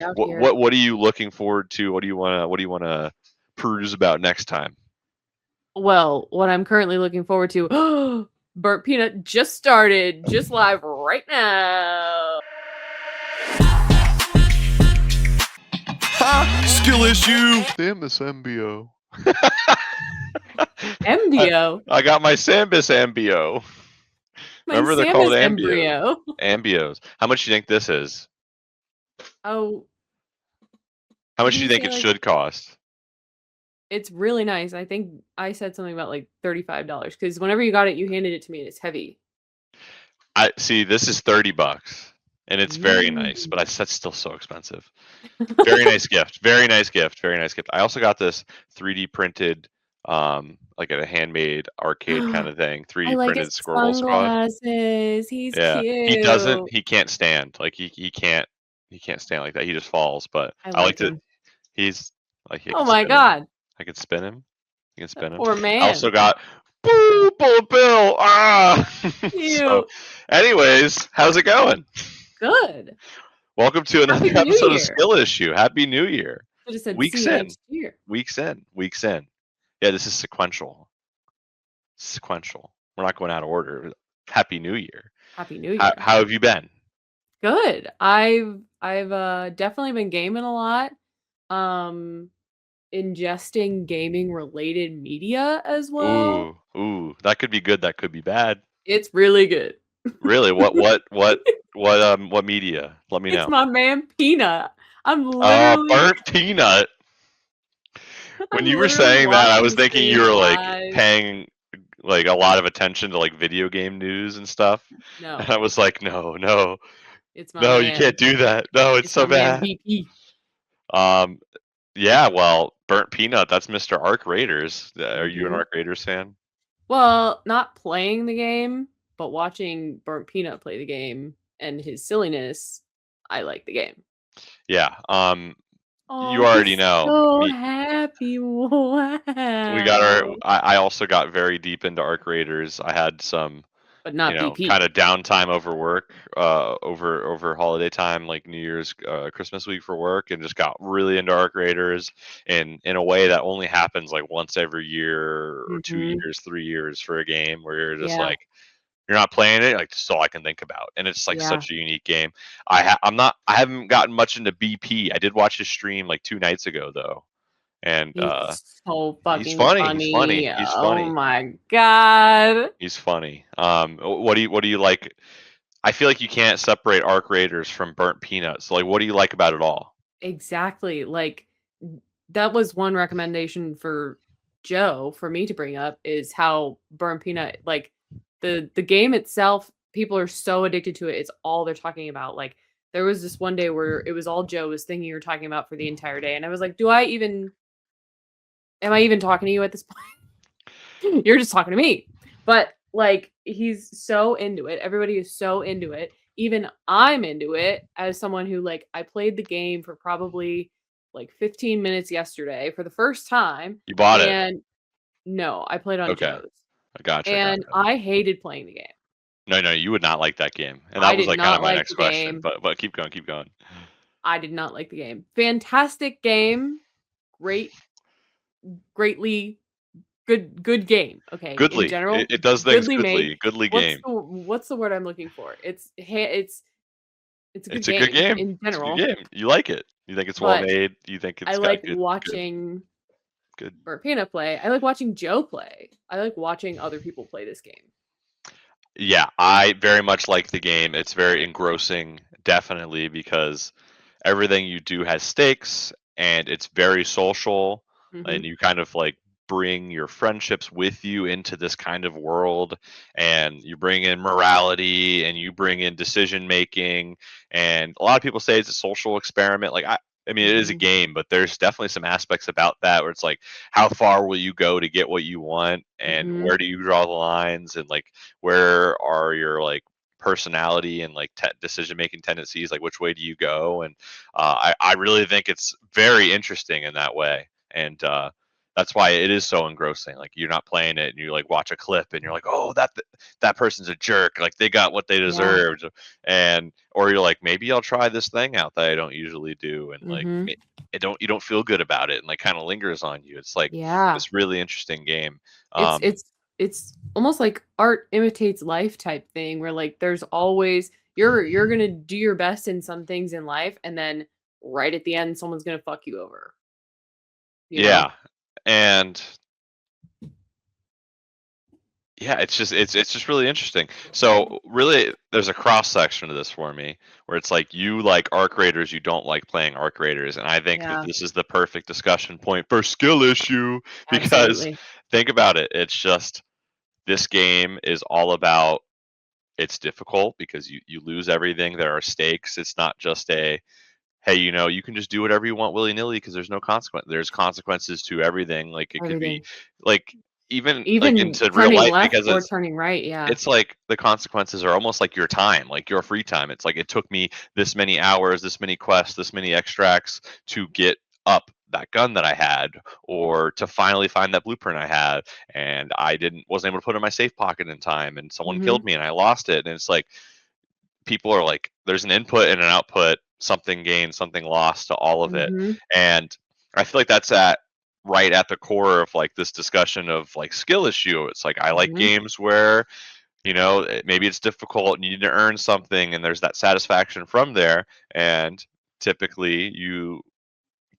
out What here. what what are you looking forward to? What do you wanna peruse about next time? Well, what I'm currently looking forward to, Burnt Peanut just started, just live right now. Ha! Skill issue. Samus MBO. I, Embryo? I got my Sambus Ambio. My Remember they're called Samus Ambios. embryo. Ambios. How much do you think this is? Oh, How much didn't do you you think say it like should cost? it's really nice? I think I said something about like $35 because whenever you got it, you handed it to me and it's heavy. I see. This is $30, and it's very nice, but Mm. that's still so expensive. Very nice gift. Very nice gift. Very nice gift. I also got this 3D printed, like a handmade arcade kind of thing. I 3D like his printed Squirtle Squad. sunglasses. He's Yeah, he doesn't. cute. He can't stand. Like he can't stand like that. He just falls. But I I like like to. him. He's like I Oh can my spin him. god, I can spin him. I can that spin him. poor I also man. got Boo Bullet Bill. Ah. So, Cute. anyways, how's it going? Good. Welcome to another Happy New episode of Year. Skill Issue. Happy New Year. I just said see Weeks you in. next year. Weeks in. Weeks in. Yeah, this is sequential. Sequential. We're not going out of order. Happy New Year. Happy New How, Year. how have you been? Good. I've definitely been gaming a lot. Um Ingesting gaming related media as well. Ooh. That could be good. That could be bad. It's really good. Really? What media? Let me It's know. my man Peanut. I'm literally Burnt peanut. When I'm you were literally saying that, I watching was the thinking you stream were like live. paying like a lot of attention to like video game news and stuff. And No, I was like, no, no, it's my no, you man. can't do that. No, it's It's my so man bad. BP. Um, yeah, well, Burnt Peanut, that's Mr. Arc Raiders. Are you an Mhm. Arc Raiders fan? Well, not playing the game, but watching Burnt Peanut play the game and his silliness, I like the game. Yeah. Oh, You already he's know so me. happy. We got our. Wow. I also got very deep into Arc Raiders. I had some, But not kind BP. of downtime over work, over holiday time, like New Year's, Christmas week for work, and just got really into Arc Raiders in a way that only happens like once every year or two Mhm. years, 3 years for a game where you're just Yeah. like you're not playing it, like that's all I can think about, and it's like Yeah. such a unique game. I haven't gotten much into BP. I did watch his stream like 2 nights ago though, and He's so he's fucking funny. He's funny. funny. He's Oh funny. my god. He's funny. What do you like? I feel like you can't separate Arc Raiders from Burnt Peanuts. Like, what do you like about it all? Exactly. Like that was one recommendation for Joe for me to bring up is how Burn Peanut like the game itself, people are so addicted to it. It's all they're talking about. Like there was this one day where it was all Joe was thinking you were talking about for the entire day and I was like, "Do I even am I even talking to you at this point? You're just talking to me." But like he's so into it. Everybody is so into it. Even I'm into it as someone who like I played the game for probably like 15 minutes yesterday for the first time You bought it. and no, I played on Okay. Joe's. Gotcha. And Gotcha. I hated playing the game. No, no, you would not like that game, and I that was did like kind of not my like next the question. game. But keep going. Keep going. I did not like the game. Fantastic game. Great greatly good game. Okay, in Goodly. general, It does things goodly made. goodly. Goodly game. What's the word I'm looking for? It's a good It's a good game game. in It's a good general, game. You like it. You think it's well but made. You think I it's got like good, watching good. Burpina play. I like watching Joe play. I like watching other people play this game. Yeah, I very much like the game. It's very engrossing, definitely, because everything you do has stakes and it's very social, Hmm. and you kind of like bring your friendships with you into this kind of world, and you bring in morality and you bring in decision making, and a lot of people say it's a social experiment. Like I mean, it is a Hmm. game, but there's definitely some aspects about that where it's like, how far will you go to get what you want, and Hmm. where do you draw the lines, and like, where are your like personality and like decision making tendencies, like which way do you go, and I really think it's very interesting in that way, and that's why it is so engrossing. Like you're not playing it and you like watch a clip and you're like, oh, that person's a jerk. Like they got what they Yeah. deserved. And or you're like, maybe I'll try this thing out that I don't usually do, and like Mhm. you don't feel good about it, and like kind of lingers on you. It's like Yeah. this really interesting game. It's Um, it's it's almost like art imitates life type thing where like there's always you're going to do your best in some things in life and then right at the end someone's going to fuck you over, you know? yeah, and yeah, it's just really interesting. So really, there's a cross section of this for me where it's like you like arc raiders, you don't like playing arc raiders, and I think that Yeah, this is the perfect discussion point for skill issue because absolutely. think about it. It's just this game is all about it's difficult because you lose everything. There are stakes. It's not just a hey, you can just do whatever you want willy nilly because there's no consequence. There's consequences to everything. Like it could be Everything. like even like Even into real turning life left because or turning right, yeah. it's like the consequences are almost like your time, like your free time. It's like it took me this many hours, this many quests, this many extracts to get up that gun that I had, or to finally find that blueprint I had, and I didn't wasn't able to put it in my safe pocket in time, and someone killed Mhm. me and I lost it. And it's like people are like, there's an input and an output, something gained, something lost to all of it, Mhm. and I feel like that's at right at the core of like this discussion of like skill issue. It's like I like Mhm. games where maybe it's difficult and you need to earn something and there's that satisfaction from there, and typically you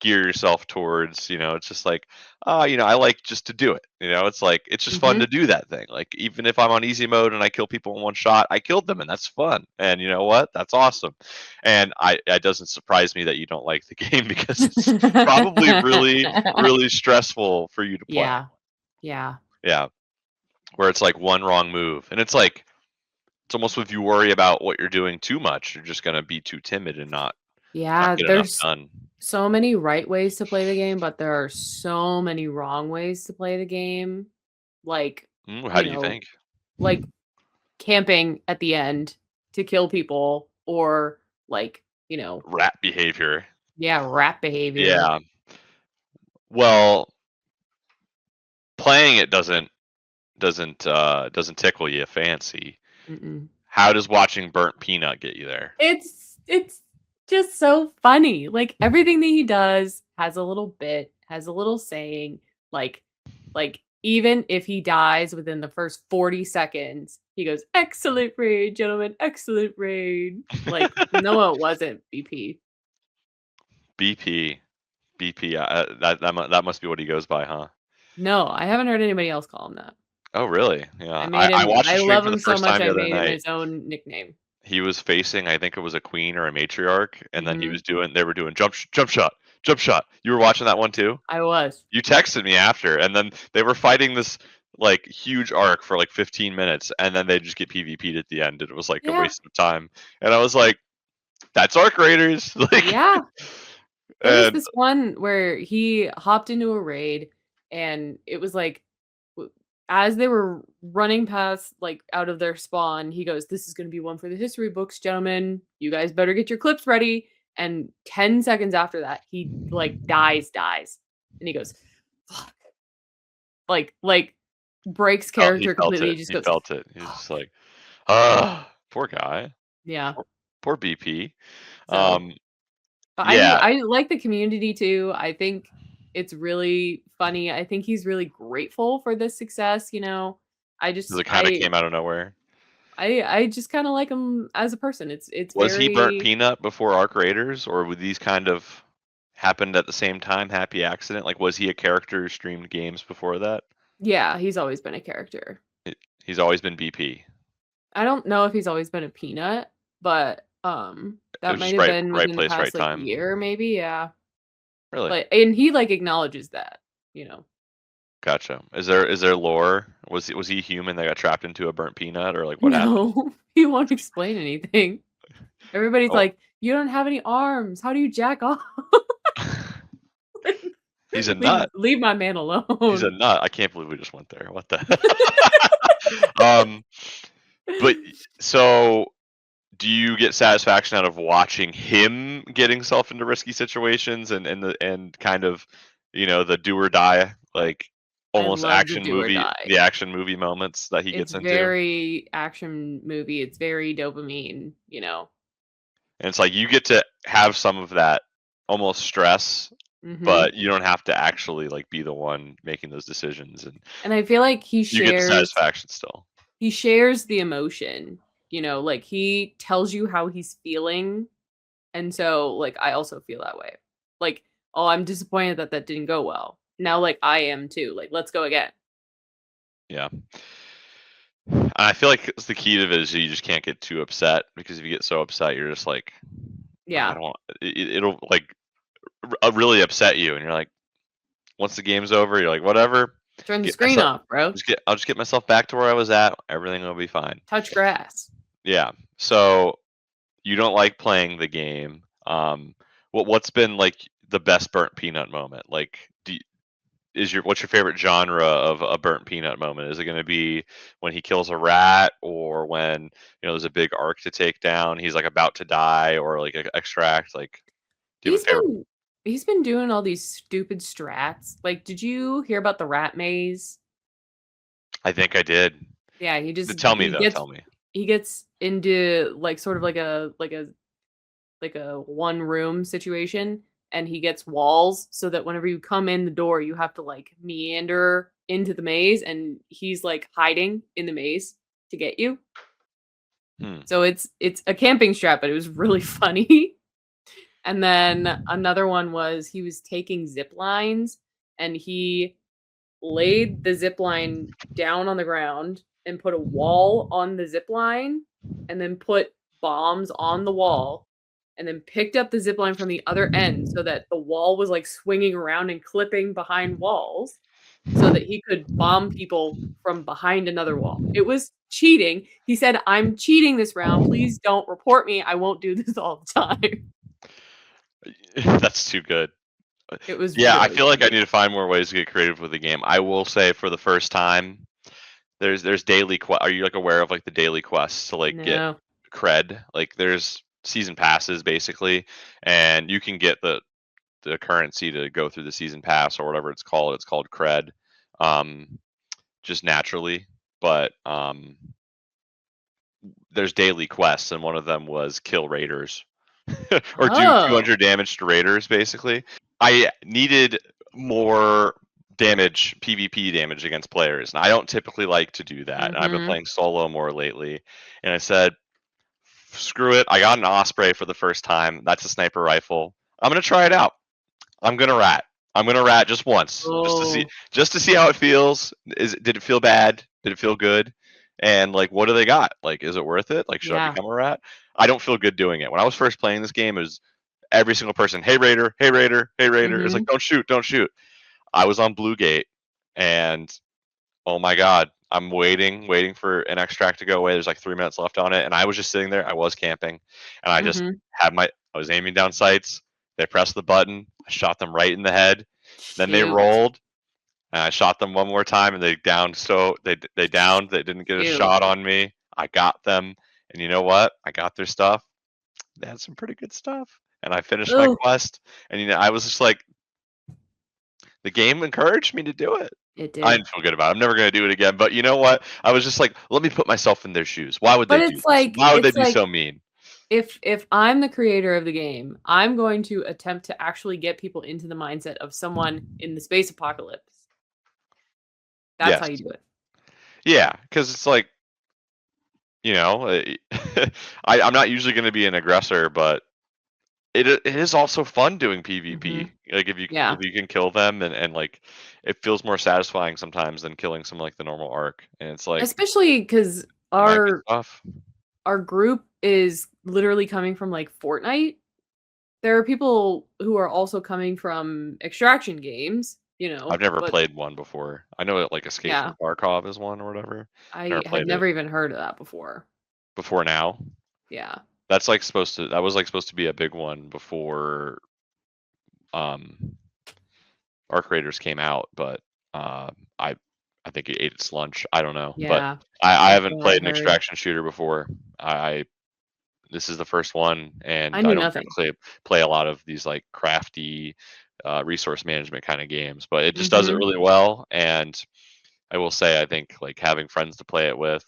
gear yourself towards, it's just like, I like just to do it. It's like it's just fun to Mhm. do that thing. Like even if I'm on easy mode and I kill people in one shot, I killed them and that's fun. And you know what? That's awesome. And it doesn't surprise me that you don't like the game because it's probably really, really stressful for you to play. Yeah. Yeah. Yeah. Where it's like one wrong move. And it's almost if you worry about what you're doing too much, you're just gonna be too timid and not Yeah, get enough there's done. so many right ways to play the game, but there are so many wrong ways to play the game. Like, How you do you know, think? like camping at the end to kill people or like, Rat behavior. yeah, rat behavior. Yeah. Well, playing it doesn't tickle you fancy. Mm-mm. How does watching Burnt Peanut get you there? It's just so funny. Like everything that he does has a little bit, has a little saying. Like, like even if he dies within the first 40 seconds, he goes, "Excellent raid, gentlemen, excellent raid." Like, no, it wasn't BP. BP, BP. That must be what he goes by, huh? No, I haven't heard anybody else call him that. Oh, really? Yeah. I I, made I him. watched the I stream love for the him so first much. time I the other made him night. his own nickname. He was facing, I think it was a queen or a matriarch, and then Hmm. they were doing jump shot, jump shot. You were watching that one too? I was. You texted me after, and then they were fighting this like huge arc for like 15 minutes, and then they just get PvP'd at the end, and it was like a Yeah, waste of time. And I was like, "That's Arc Raiders!" like, yeah. There was and this one where he hopped into a raid, and it was like, w as they were running past, like, out of their spawn, he goes, "This is gonna be one for the history books, gentlemen. You guys better get your clips ready." And 10 seconds after that, he, like, dies, and he goes, "Fuck." Like, breaks he character felt completely, it. he just He goes, felt it. He was just "Fuck." like, "Ah, poor guy, Yeah, poor BP." so Um, but yeah, I like the community too. I think it's really funny. I think he's really grateful for this success, you know? I because just it kind of came out of nowhere. I just kinda like him as a person. It's Was he Burnt very Peanut before Arc Raiders, or were these kind of happened at the same time? Happy accident? Like, was he a character who streamed games before that? yeah, he's always been a character. He's always been BP. I don't know if he's always been a peanut, but, It that was might just have been right within the place, right past, like, time. year maybe, yeah. Really? But and he, like, acknowledges that, you know? Gotcha. Is there lore? Was he human that got trapped into a burnt peanut, or like what happened? No, he won't explain anything. Everybody's Oh, like, "You don't have any arms. How do you jack off?" Like, he's a leave nut. leave my man He's a alone. nut. I can't believe we just went there. What the? um, but so do you get satisfaction out of watching him getting himself into risky situations and kind of the do or die like I almost love the action do or movie, die. the action movie moments that he It's gets into. very action movie. It's very dopamine, you know. And it's like you get to have some of that almost stress, Mhm. but you don't have to actually like be the one making those decisions, and And I feel like you get the satisfaction still. he shares the emotion, you know, like he tells you how he's feeling. And so like I also feel that way. Like, oh, I'm disappointed that that didn't go well. Now like I am too. Like let's go again. Yeah. And I feel like it's the key to it is you just can't get too upset, because if you get so upset, you're just like, "Oh, I Yeah. don't. It'll like really upset you, and you're like, once the game's over, you're like, whatever. Turn the Get screen myself, off, bro. I'll just get myself back to where I was at. Everything will be fine. Touch grass. Yeah. So you don't like playing the game. What's been like the best burnt peanut moment? Like, what's your favorite genre of a burnt peanut moment? Is it going to be when he kills a rat, or when there's a big arc to take down? He's like about to die, or like extract. Like, do you have He's a favorite? been he's been doing all these stupid strats. Like, did you hear about the rat maze? I think I did. Yeah, Tell me though. Tell me. he gets into like sort of like a one room situation, and he gets walls so that whenever you come in the door you have to like meander into the maze, and he's like hiding in the maze to get you. Hmm. So it's a camping strat, but it was really funny. And then another one was he was taking zip lines, and he laid the zip line down on the ground and put a wall on the zip line, and then put bombs on the wall, and then picked up the zip line from the other end so that the wall was like swinging around and clipping behind walls so that he could bomb people from behind another wall. It was cheating. He said, "I'm cheating this round. Please don't report me. I won't do this all the time." That's too good. It was Yeah, I really feel like I funny. need to find more ways to get creative with the game. I will say, for the first time, there's daily are you like aware of like the daily quests to like get No. cred? Like, there's season passes basically, and you can get the currency to go through the season pass or whatever it's called. It's called cred, um, just naturally. But there's daily quests, and one of them was kill raiders or do Oh. 200 damage to raiders, basically. I needed more damage, PvP damage against players, and I don't typically like to do that. And I've been Mhm. playing solo more lately, and I said, screw it. I got an Osprey for the first time. That's a sniper rifle. I'm gonna try it out. I'm gonna rat. I'm gonna rat just once, Oh, just to see how it feels. Did it feel bad? Did it feel good? And like, what do they got? Like, is it worth it? Like, should I yeah. become a rat? I don't feel good doing it. When I was first playing this game, it was every single person, hey raider, hey raider, hey raider. It's like, Mhm. don't shoot, don't shoot. I was on Blue Gate, and oh my god, I'm waiting for an extract to go away. There's like 3 minutes left on it, and I was just sitting there. I was camping, and I just Mhm. I was aiming down sights. They pressed the button. I shot them right in the head. Then they Shoot. rolled, and I shot them one more time, and they downed. So they downed. They didn't get a Shoot. shot on me. I got them, and you know what? I got their stuff. They had some pretty good stuff, and I finished my Oh, quest. And I was just like, the game encouraged me to do it. it I did. didn't feel good about it. I'm never gonna do it again. But you know what? I was just like, let me put myself in their shoes. Why would But they do this? Why would they it's be like so mean? if I'm the creator of the game, I'm going to attempt to actually get people into the mindset of someone in the space apocalypse. That's how Yes. you do it. Yeah, because it's like, you know, I'm not usually going to be an aggressor, but it is also fun doing PvP. Mhm. Like, if Yeah. you can kill them, and like, it feels more satisfying sometimes than killing some like the normal arc. And it's like, Especially because it might be tough. our group is literally coming from like Fortnite. There are people who are also coming from extraction games, you I've know, never but played one before. I know that like Escape from yeah, Tarkov is one or whatever. I Never had played it never even heard of that before. before now. Yeah. That was like supposed to be a big one before um Arc Raiders came out, but uh, I I think it ate its lunch. I don't know, but Yeah. I That's haven't what I played an heard. extraction shooter before. I this is the first one, I and I knew don't nothing. play a lot of these like crafty resource management kind of games, but it just does it Mhm. really well. And I will say, I think like having friends to play it with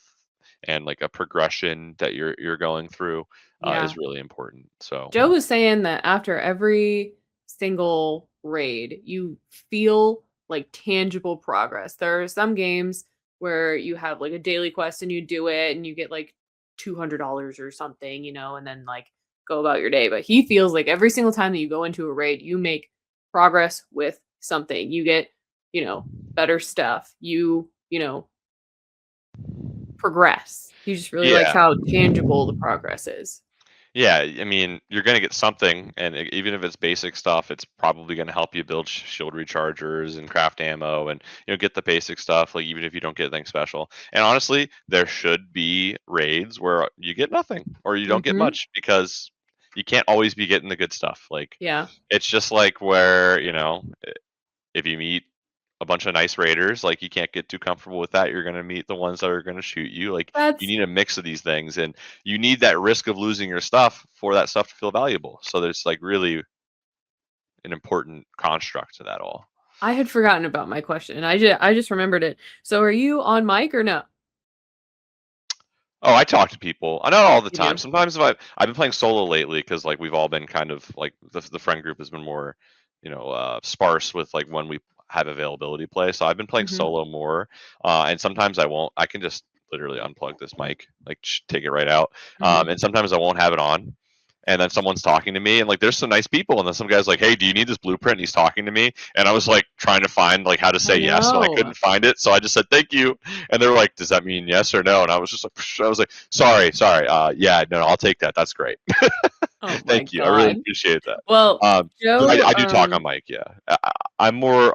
and like a progression that you're going through Yeah. is really important. So Joe was saying that after every single raid, you feel like tangible progress. There are some games where you have like a daily quest and you do it and you get like $200 or something, and then like go about your day. But he feels like every single time that you go into a raid, you make progress with something. You get, better stuff. You progress. He just really likes yeah, how tangible the progress is. yeah. I mean, you're gonna get something, and even if it's basic stuff, it's probably gonna help you build shield rechargers and craft ammo, and get the basic stuff. Like even if you don't get anything special. And honestly, there should be raids where you get nothing or you don't get Mhm. much because you can't always be getting the good stuff. Like Yeah. it's just like where if you meet a bunch of nice raiders, like you can't get too comfortable with that. You're gonna meet the ones that are gonna shoot you. Like you That's need a mix of these things, and you need that risk of losing your stuff for that stuff to feel valuable. So there's like really an important construct to that all. I had forgotten about my question. I just remembered it. So are you on mic or no? Oh, I talk to people. Not all the You time. do. Sometimes if I've been playing solo lately because like we've all been kind of like the friend group has been more, sparse with like when we have availability to play. So I've been playing Mhm. solo more, and sometimes I won't. I can just literally unplug this mic, like take it right out. Mhm. And sometimes I won't have it on. And then someone's talking to me, and like there's some nice people, and then some guy's like, "Hey, do you need this blueprint?" And he's talking to me, and I was like trying to find like how to I say yes, and I know. couldn't find it, so I just said thank you, and they were like, "Does that mean yes or no?" And I was just like, I was like, "Sorry, sorry, yeah, no, I'll take that. That's great. Oh my Thank you. I really god. appreciate that." Well, But Joe, I do talk on mic, yeah. I'm more,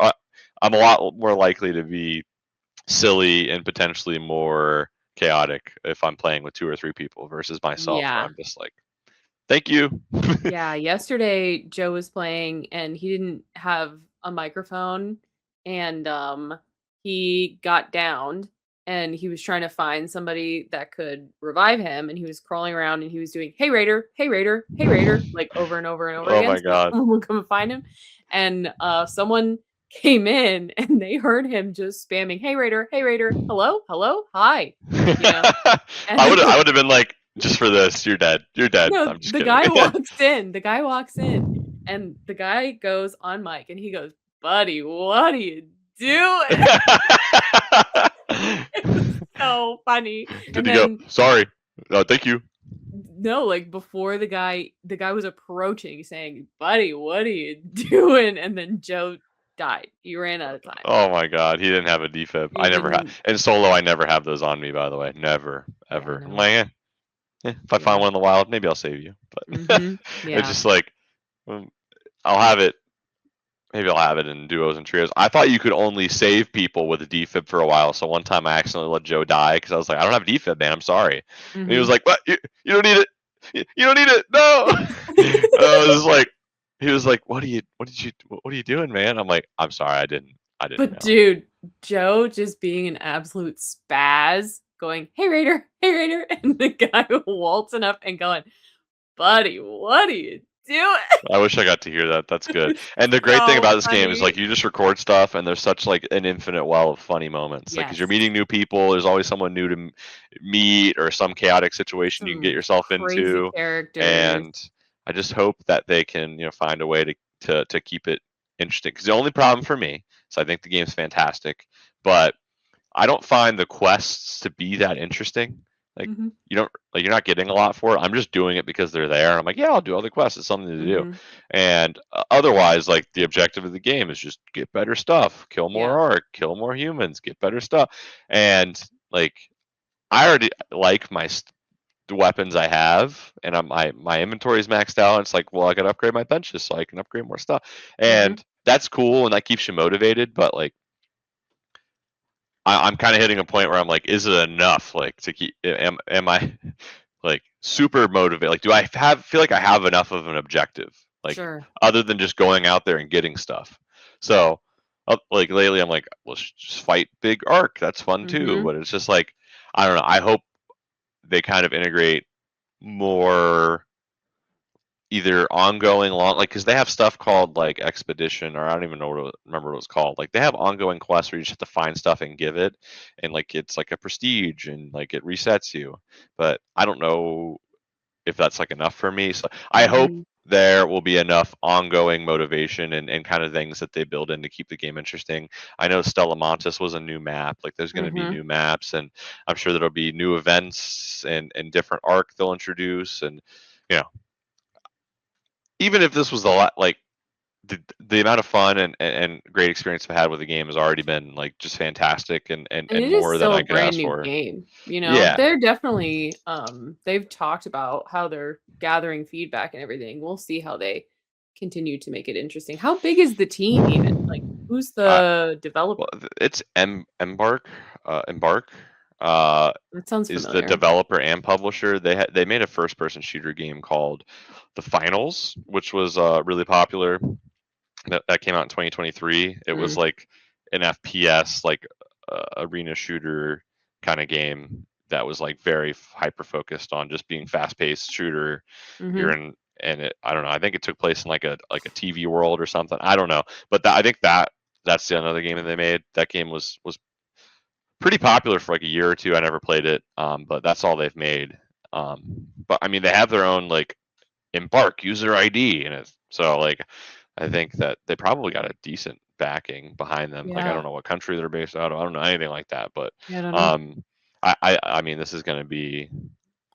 I'm a lot more likely to be silly and potentially more chaotic if I'm playing with two or three people versus myself, where yeah. I'm just like, "Thank you." Yeah, yesterday Joe was playing and he didn't have a microphone and he got downed and he was trying to find somebody that could revive him and he was crawling around and he was doing hey Raider, hey Raider, hey Raider like over and over and over Oh again my so god. someone would come and find him and someone came in and they heard him just spamming hey Raider, hello, hello, hi, you know. I And would have been like, just for this, you're dead. You're dead. no, I'm just the kidding. guy walks in, and the guy goes on mic, and he goes, "Buddy, what are you doing?" It was so funny, Did and he go, then sorry? Thank you. no, like, before the guy was approaching saying, "Buddy, what are you doing?" And then Joe died. He ran out of time. Oh my god, he didn't have a defib. He I never had didn't. in solo. I never have those on me. By the way, never, Yeah, ever. I'm no. like, if I find Yeah. one in the wild, maybe I'll save you. But Mhm. it's Yeah. just like, um, I'll have it. Maybe I'll have it in duos and trios. I thought you could only save people with a defib for a while. So one time I accidentally let Joe die because I was like, I don't have a defib, man. I'm sorry. And he was Mhm. like, what? You don't need it. You don't need it. No. I was like, he was like, what are you doing, man? I'm like, I'm sorry. I didn't But know. dude, Joe just being an absolute spaz, going, hey Raider, and the guy waltzing up and going, buddy, what are you doing? I wish I got to hear that. That's good. It's And the great thing so about this game is like funny. you just record stuff, and there's such like an infinite well of funny moments. Like, because you're Yes. meeting new people, there's always someone new to meet or some chaotic situation you can get Some yourself crazy into. characters. And I just hope that they can find a way to keep it interesting. Because the only problem for me is I think the game's fantastic, but I don't find the quests to be that interesting. Like Mhm. you don't like you're not getting a lot for it. I'm just doing it because they're there. I'm like, yeah, I'll do all the quests. It's something to do. Mhm. And otherwise, like the objective of the game is just get better stuff, kill more Yeah. arc, kill more humans, get better stuff. And like I already like the weapons I have, and my inventory is maxed out. It's like, well, I got to upgrade my benches so I can upgrade more stuff, Mhm. and that's cool and that keeps you motivated. But like I'm kind of hitting a point where I'm like, is it enough? Like to keep, am I like super motivated? Like, do I feel like I have enough of an objective? Like, Sure. other than just going out there and getting stuff. So, like lately, I'm like, let's just fight big arc. That's fun too. Mhm. But it's just like, I don't know. I hope they kind of integrate more either ongoing long, like, because they have stuff called like expedition, or I don't even know remember what it's called. Like they have ongoing quests where you just have to find stuff and give it, and like it's like a prestige and like it resets you. But I don't know if that's like enough for me. So I hope Mhm. there will be enough ongoing motivation and kind of things that they build in to keep the game interesting. I know Stella Montis was a new map. Like there's going to be Mhm. new maps, and I'm sure there'll be new events and different arc they'll introduce. And you know, even if this was a lot, like the amount of fun and great experience I've had with the game has already been like just fantastic And and it is more than still I a could brand ask new for. game, you know? Yeah. They're definitely, they've talked about how they're gathering feedback and everything. We'll see how they continue to make it interesting. How big is the team even? Like, who's Uh, the well, developer? it's Embark. Embark uh, That sounds is the familiar. developer and publisher. They made a first person shooter game called The Finals, which was really popular. That came out in 2023. It was Mm, like an FPS, like arena shooter kind of game that was like very hyper focused on just being fast paced shooter. You're mhm. in, and I don't know. I think it took place in like a TV world or something. I don't know, but I think that's the another game that they made. That game was pretty popular for like a year or two. I never played it, but that's all they've made. But I mean, they have their own like Embark user ID, and so like I think that they probably got a decent backing behind them. Like I don't Yeah. know what country they're based out of. I don't know anything like that, but Yeah, I don't know. um, I mean this is going to be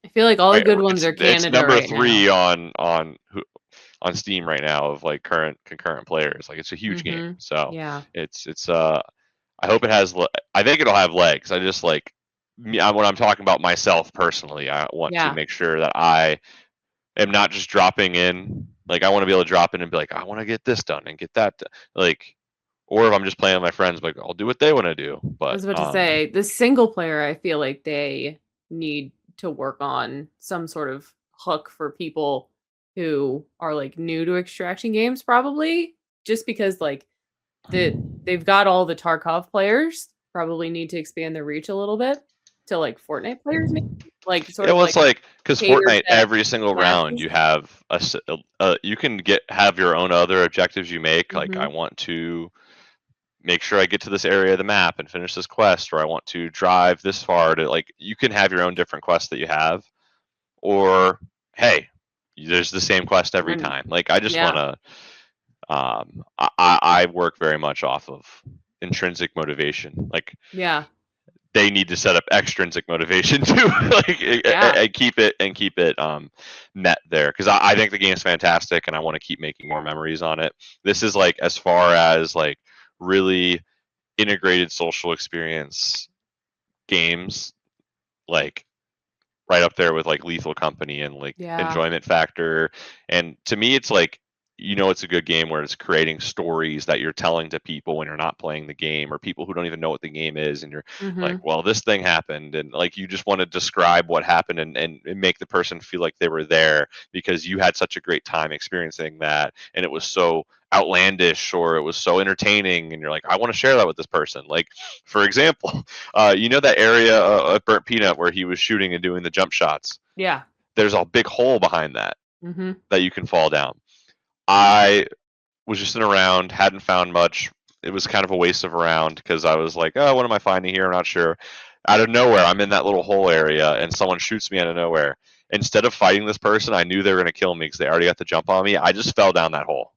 I feel like all the right. good ones are It's Canada number right now. three on Steam right now of like current concurrent players. Like it's a huge game, Mhm. so Yeah. it's I hope it has. I think it'll have legs. I just like when I'm talking about myself personally, I want to Yeah. make sure that I am not just dropping in. Like I want to be able to drop in and be like, I want to get this done and get that done. Like, or if I'm just playing with my friends, like I'll do what they want to do. I But was about to say, the single player, I feel like they need to work on some sort of hook for people who are like new to extraction games, probably just because like they've got all the Tarkov players, probably need to expand their reach a little bit to like Fortnite players, maybe like sort yeah, of well, like it's like because cater Fortnite to every single round masses. you have you can have your own other objectives you make. Like I Hmm. want to make sure I get to this area of the map and finish this quest, or I want to drive this far to like you can have your own different quests that you have, or hey, there's the same quest every And time. Like I just want yeah, to I work very much off of intrinsic motivation. Like yeah, they need to set up extrinsic motivation too, like yeah. and keep it met there because I think the game's fantastic and I want to keep making more memories on it. This is like as far as like really integrated social experience games, like right up there with like Lethal Company and like Yeah. enjoyment factor. And to me, it's like it's a good game where it's creating stories that you're telling to people when you're not playing the game or people who don't even know what the game is, and you're like, Hmm. well, this thing happened, and like you just want to describe what happened and make the person feel like they were there because you had such a great time experiencing that and it was so outlandish or it was so entertaining and you're like I want to share that with this person. Like for example, that area of Burnt Peanut where he was shooting and doing the jump shots? Yeah. There's a big hole behind Hmm. that you can fall down. I was just in a round, hadn't found much. It was kind of a waste of a round because I was like, oh, what am I finding here? I'm not sure. Out of nowhere, I'm in that little hole area and someone shoots me out of nowhere. Instead of fighting this person, I knew they were going to kill me because they already got the jump on me. I just fell down that hole.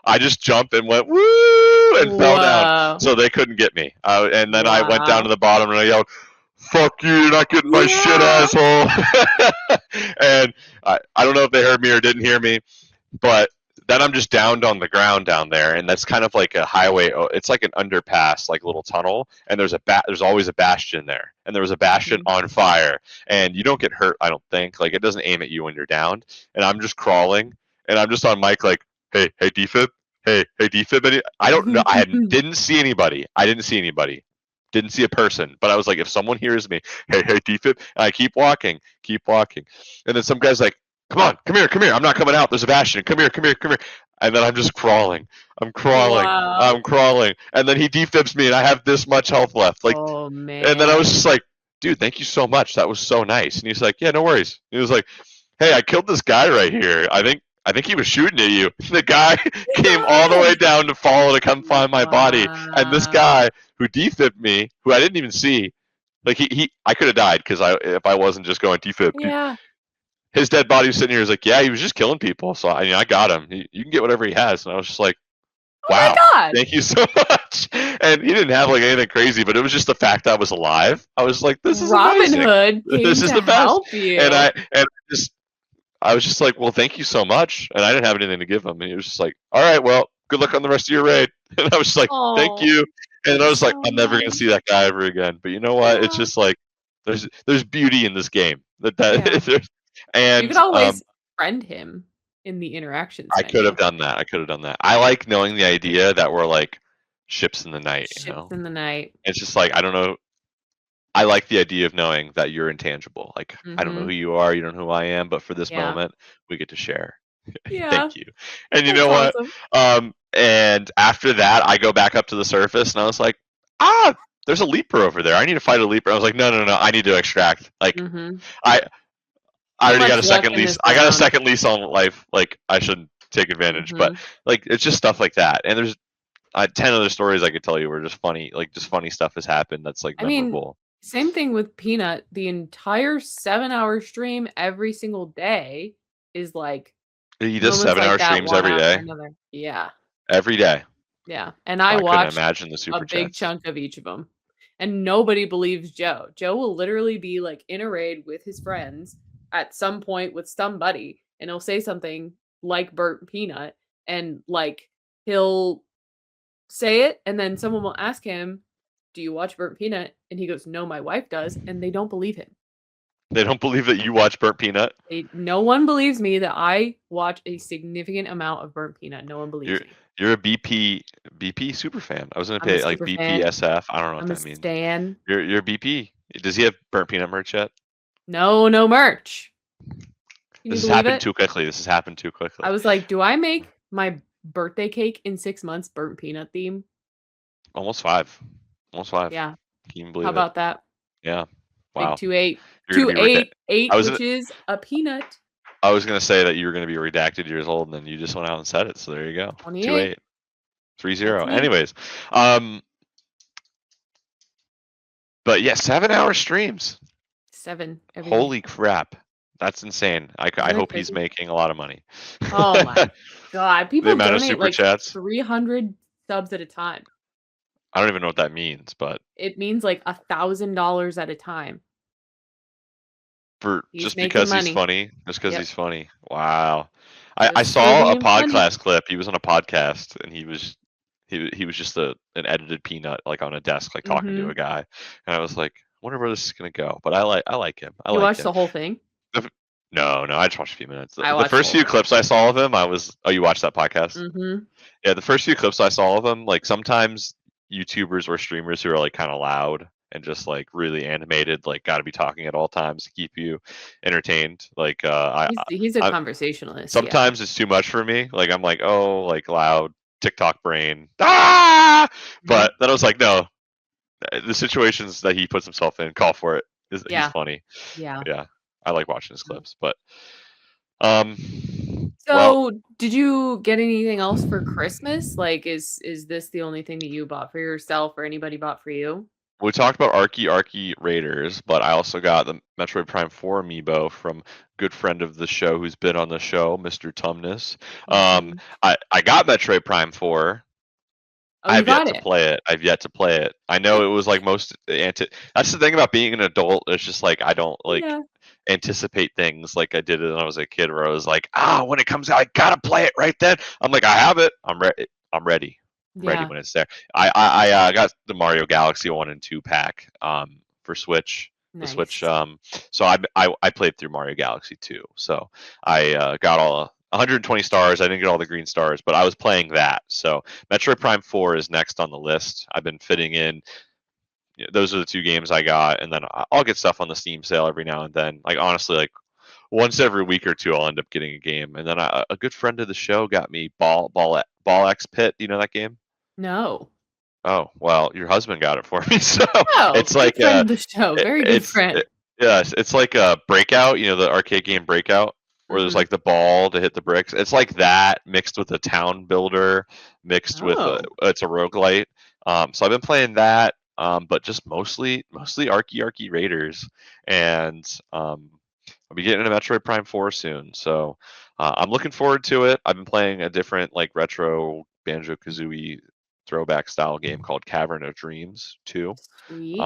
I just jumped and went woo and fell down, Wow. so they couldn't get me. And then I went down to Wow. the bottom and I yelled, "Fuck you! You're not getting my shit, Yeah. asshole!" And I don't know if they heard me or didn't hear me, but then I'm just downed on the ground down there, and that's kind of like a highway. It's like an underpass, like a little tunnel, and there's always a bastion there, and there was a bastion Mhm. on fire, and you don't get hurt, I don't think. Like it doesn't aim at you when you're downed, and I'm just crawling, and I'm just on mic like, hey defib, hey defib. I don't know. Didn't see anybody. I didn't see anybody. Didn't see a person, but I was like, if someone hears me, hey defib, and I keep walking, and then some guy's like, come on, come here. I'm not coming out. There's a bastion. Come here. And then I'm just crawling. I'm crawling. Wow. I'm crawling. And then he defibs me, and I have this much health left. Like, Oh, and then I was man. just like, dude, thank you so much. That was so nice. And he's like, yeah, no worries. He was like, hey, I killed this guy right here. I think he was shooting at you. The guy came all the way God. down to follow to come find my body. And this Wow. guy who defibbed me, who I didn't even see, like I could have died because if I wasn't just going defib. Yeah. His dead body was sitting here. He was like, yeah, he was just killing people. So I got him. You can get whatever he has. And I was just like, Oh my wow, God. thank you so much. And he didn't have like anything crazy, but it was just the fact I was alive. I was like, this is Robin amazing. Hood This came is to the best. help And you. I was just like, well, thank you so much. And I didn't have anything to give him. And he was just like, all right, well, good luck on the rest of your raid. And I was just like, thank Oh, you. And I that's was like, so I'm never gonna nice. see that guy ever again. But you know what? It's Yeah. just like there's beauty in this game. Yeah. There's, You could and always friend him in the interactions I could menu. have done that. I could have done that. I like knowing the idea that we're like ships in the night. Ships in the night. It's just like I don't know. I like the idea of knowing that you're intangible. Like I don't know who Mhm. you are, you don't know who I am, but for this Yeah. moment, we get to share. Yeah. Thank you. And you That's know what? awesome. And after that, I go back up to the surface, and I was like, there's a leaper over there. I need to fight a leaper. I was like, no, no, no, I need to extract. Like Mhm. I, I Too already got much a luck second in lease. this I got a round. second lease on life. Like I shouldn't take advantage, but Mhm. like it's just stuff like that. And there's 10 other stories I could tell you were just funny. Like just funny stuff has happened that's like I mean, memorable. same thing with Peanut. The entire 7-hour stream every single day is like He does moments like 7-hour that streams one every after day. another. Yeah. Every day. Yeah. And I I couldn't watched imagine the a super big chats. chunk of each of them. And nobody believes Joe. Joe will literally be like in a raid with his friends at some point with somebody, and he'll say something like burnt peanut, and like he'll say it, and then someone will ask him, "Do you watch Burnt Peanut?" And he goes, "No, my wife does," and they don't believe him. They don't believe that you watch Burnt Peanut. No one believes me that I watch a significant amount of Burnt Peanut. No one believes You're me. you're a BP super fan. I was gonna I'm a pay like super fan. BPSF. I don't know what I'm a that means. stan. You're a BP. Does he have Burnt Peanut merch yet? No, no merch. Can you This has believe happened it? too quickly. This has happened too quickly. I was like, "Do I make my birthday cake in 6 months Burnt Peanut theme?" Almost 5. Almost 5. Yeah. Can you even How believe it? about that? Yeah. Big Wow. 28. You're gonna be I 8, was which is a peanut. I was gonna say that you were gonna be redacted years old, and then you just went out and said it. So there you go. 28. 2-8. 3-0. That's me. Anyways, um, but yeah, 7-hour streams. 7 every day. Holy crap, that's insane. I Isn't that hope he's crazy? making a lot of money. Oh my god. The People amount of donate super like chats. 300 subs at a time. I don't even know what that means, but It means like $1,000 at a time. for He's just making because he's money. funny, just because Yep. he's funny. Wow. I Just for saw a being funny. podcast clip. He was on a podcast, and he was just an edited peanut like on a desk, like talking to a Mhm. guy, and I was like, I wonder where this is gonna go. But I like him. I You like watched him. the whole thing? The, no, no, I just watched a few minutes. I The watched the first whole few thing. clips I saw of him, I was. Oh, you watched that podcast? Mhm. Yeah, the first few clips I saw of him, like sometimes YouTubers or streamers who are like kind of loud and just like really animated, like got to be talking at all times to keep you entertained. Like He's a I conversationalist, yeah. sometimes it's too much for me. Like I'm like, oh, like loud TikTok brain, ah! Mhm. But then I was like, no, the situations that he puts himself in call for it. He's Yeah. funny. Yeah. Yeah, I like watching his Mm. clips. But um, well, So, did you get anything else for Christmas? Like, is this the only thing that you bought for yourself or anybody bought for you? we talked about Arky Raiders, but I also got the Metroid Prime 4 amiibo from good friend of the show who's been on the show, Mr. Tumnus. Mhm. I got Metroid Prime 4. Oh, I you have yet got to it. play it. I've yet to play it. I know it was like most that's the thing about being an adult. It's just like I don't like Yeah. anticipate things like I did it when I was a kid where I was like, when it comes out, I gotta play it right then. I'm like, I have it. I'm ready. I'm ready. I'm ready Yeah. when it's there. I got the Mario Galaxy 1 and 2 pack for Switch. The Switch. Nice. So I played through Mario Galaxy 2. So I got all 120 stars. I didn't get all the green stars, but I was playing that. So Metroid Prime 4 is next on the list. I've been fitting in. Those are the two games I got, and then I'll get stuff on the Steam sale every now and then. Like honestly, like once every week or two, I'll end up getting a game. And then a good friend of the show got me Ball X Pit. Do you know that game? No. Oh, well, your husband got it for me, so Oh, it's good like friend of the show. Very good it's friend. yes, it's like a Breakout, the arcade game Breakout, where there's Mhm. like the ball to hit the bricks. It's like that mixed with a town builder, mixed with Oh. it's a roguelite. So I've been playing that, but just mostly Arky Raiders, and I'll be getting a Metroid Prime 4 soon. So I'm looking forward to it. I've been playing a different like retro Banjo Kazooie throwback style game called Cavern of Dreams too. Sweet.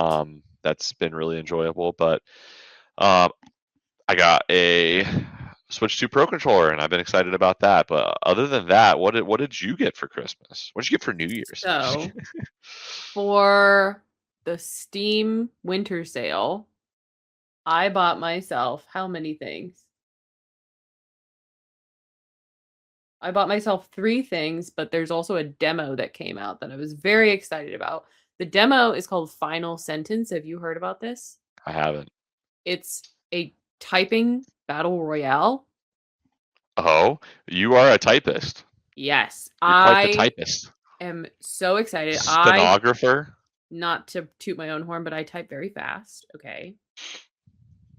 That's been really enjoyable. But um, I got a Switch 2 Pro controller, and I've been excited about that. But other than that, what did you get for Christmas? What did you get for New Year's? So, for the Steam winter sale, I bought myself how many things? I bought myself 3 things, but there's also a demo that came out that I was very excited about. The demo is called Final Sentence. Have you heard about this? I haven't. It's a typing battle royale. Oh, you are a typist. Yes, You're quite the I typist. am so excited. Stenographer. Not to toot my own horn, but I type very fast. Okay.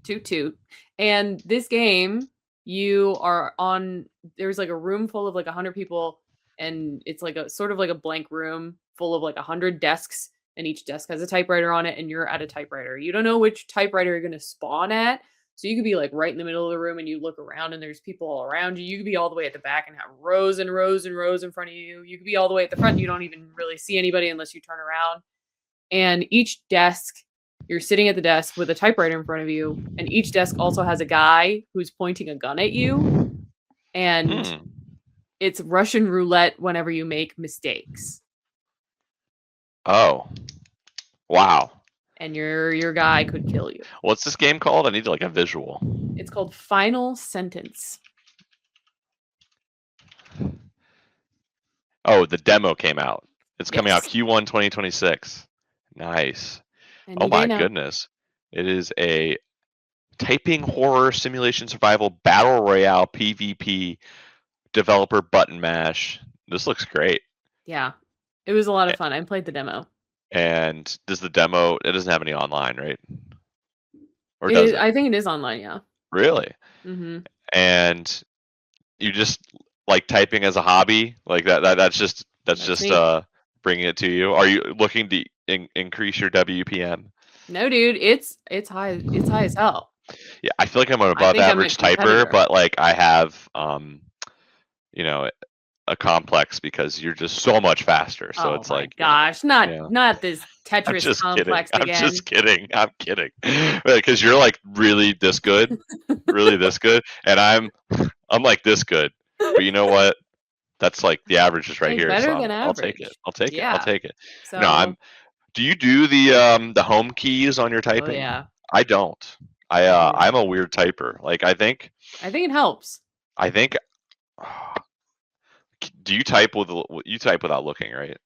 Toot toot. And this game, you are on there's like a room full of like 100 people, and it's like a sort of like a blank room full of like 100 desks, and each desk has a typewriter on it, and you're at a typewriter. You don't know which typewriter you're going to spawn at. So you could be like right in the middle of the room and you look around and there's people all around you. You could be all the way at the back and have rows and rows and rows in front of you. You could be all the way at the front and you don't even really see anybody unless you turn around. And each desk, you're sitting at the desk with a typewriter in front of you, and each desk also has a guy who's pointing a gun at you, and Hmm. it's Russian roulette whenever you make mistakes. Oh, wow. And your guy could kill you. What's this game called? I need like a visual. It's called Final Sentence. Oh, the demo came out. It's coming out Yes. Q1 2026. Nice. Oh Any day my now. goodness. It is a typing horror simulation survival battle royale PvP developer button mash. This looks great. Yeah. It was a lot of A- fun. I played the demo. And does the demo, it doesn't have any online, right? Or does it? I think it is online, yeah. Really? Mhm. And you just like typing as a hobby? Like that's That's just me. bringing it to you. Are you looking to increase your WPM? No, dude, it's high as hell. Yeah, I feel like I'm an I above think I'm a average typer, competitor. but like I have you know, a complex because you're just so much faster. So Oh it's my like, gosh, yeah. not this I'm Tetris just kidding. complex I'm again. just kidding. I'm kidding. Because you're like really this good, and I'm like this good. But you know what? That's like the average is right Hey, here, so better than I'll take it. average. I'll take it. I'll Yeah. take it. No, So, do you do the home keys on your oh typing? yeah, I don't. I do. I'm a weird typer. Like I think it helps. I think do you type you type without looking, right?